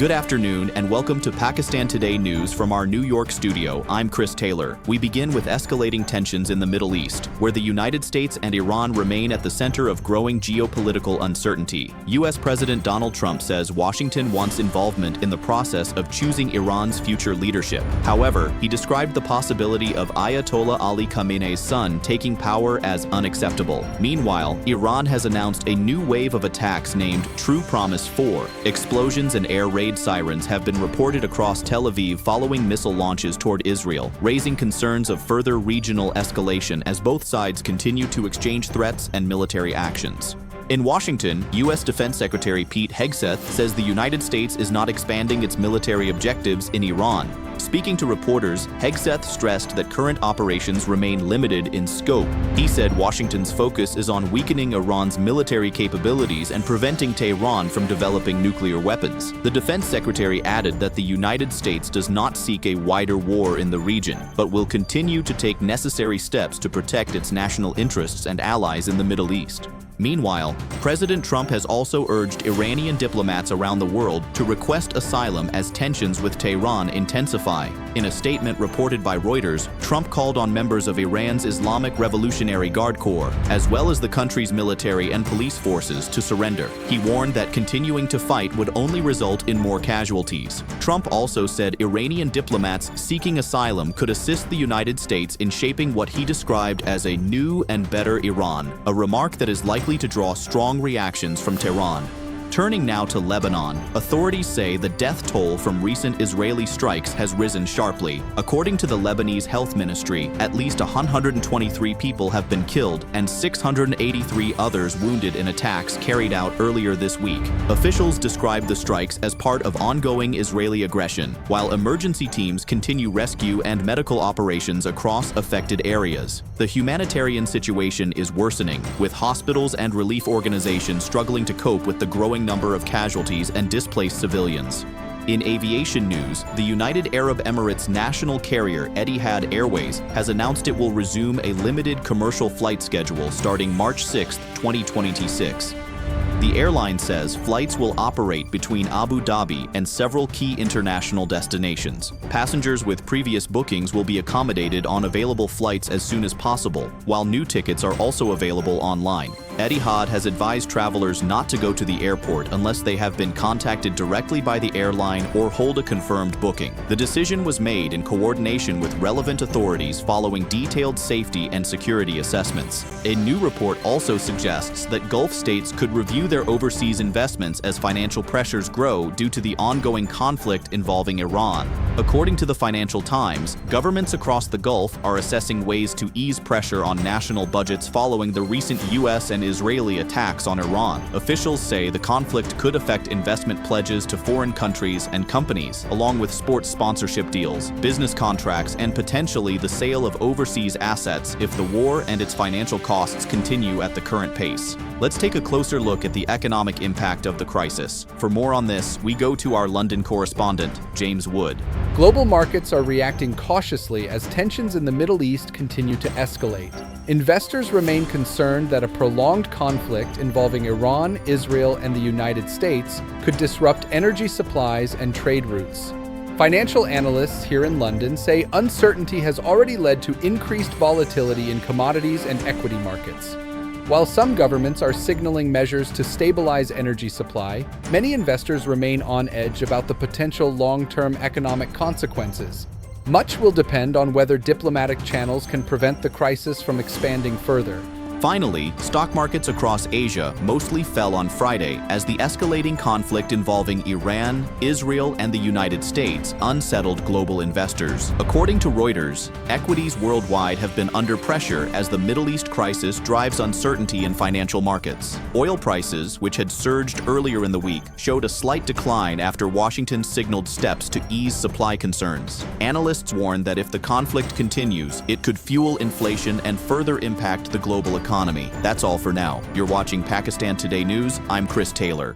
Good afternoon and welcome to Pakistan Today News from our New York studio. I'm Chris Taylor. We begin with escalating tensions in the Middle East, where the United States and Iran remain at the center of growing geopolitical uncertainty. U.S. President Donald Trump says Washington wants involvement in the process of choosing Iran's future leadership. However, he described the possibility of Ayatollah Ali Khamenei's son taking power as unacceptable. Meanwhile, Iran has announced a new wave of attacks named True Promise 4. Explosions and air raid sirens have been reported across Tel Aviv following missile launches toward Israel, raising concerns of further regional escalation as both sides continue to exchange threats and military actions. In Washington, U.S. Defense Secretary Pete Hegseth says the United States is not expanding its military objectives in Iran. Speaking to reporters, Hegseth stressed that current operations remain limited in scope. He said Washington's focus is on weakening Iran's military capabilities and preventing Tehran from developing nuclear weapons. The defense secretary added that the United States does not seek a wider war in the region, but will continue to take necessary steps to protect its national interests and allies in the Middle East. Meanwhile, President Trump has also urged Iranian diplomats around the world to request asylum as tensions with Tehran intensify. In a statement reported by Reuters, Trump called on members of Iran's Islamic Revolutionary Guard Corps, as well as the country's military and police forces, to surrender. He warned that continuing to fight would only result in more casualties. Trump also said Iranian diplomats seeking asylum could assist the United States in shaping what he described as a new and better Iran, a remark that is likely to draw strong reactions from Tehran. Turning now to Lebanon, authorities say the death toll from recent Israeli strikes has risen sharply. According to the Lebanese Health Ministry, at least 123 people have been killed and 683 others wounded in attacks carried out earlier this week. Officials describe the strikes as part of ongoing Israeli aggression, while emergency teams continue rescue and medical operations across affected areas. The humanitarian situation is worsening, with hospitals and relief organizations struggling to cope with the growing number of casualties and displaced civilians. In aviation news, the United Arab Emirates national carrier Etihad Airways has announced it will resume a limited commercial flight schedule starting March 6, 2026. The airline says flights will operate between Abu Dhabi and several key international destinations. Passengers with previous bookings will be accommodated on available flights as soon as possible, while new tickets are also available online. Etihad has advised travelers not to go to the airport unless they have been contacted directly by the airline or hold a confirmed booking. The decision was made in coordination with relevant authorities following detailed safety and security assessments. A new report also suggests that Gulf states could review their overseas investments as financial pressures grow due to the ongoing conflict involving Iran. According to the Financial Times, governments across the Gulf are assessing ways to ease pressure on national budgets following the recent U.S. and Israeli attacks on Iran. Officials say the conflict could affect investment pledges to foreign countries and companies, along with sports sponsorship deals, business contracts, and potentially the sale of overseas assets if the war and its financial costs continue at the current pace. Let's take a closer look at the economic impact of the crisis. For more on this, we go to our London correspondent, James Wood. Global markets are reacting cautiously as tensions in the Middle East continue to escalate. Investors remain concerned that a prolonged conflict involving Iran, Israel, and the United States could disrupt energy supplies and trade routes. Financial analysts here in London say uncertainty has already led to increased volatility in commodities and equity markets. While some governments are signaling measures to stabilize energy supply, many investors remain on edge about the potential long-term economic consequences. Much will depend on whether diplomatic channels can prevent the crisis from expanding further. Finally, stock markets across Asia mostly fell on Friday as the escalating conflict involving Iran, Israel, and the United States unsettled global investors. According to Reuters, equities worldwide have been under pressure as the Middle East crisis drives uncertainty in financial markets. Oil prices, which had surged earlier in the week, showed a slight decline after Washington signaled steps to ease supply concerns. Analysts warn that if the conflict continues, it could fuel inflation and further impact the global economy. That's all for now. You're watching Pakistan Today News. I'm Chris Taylor.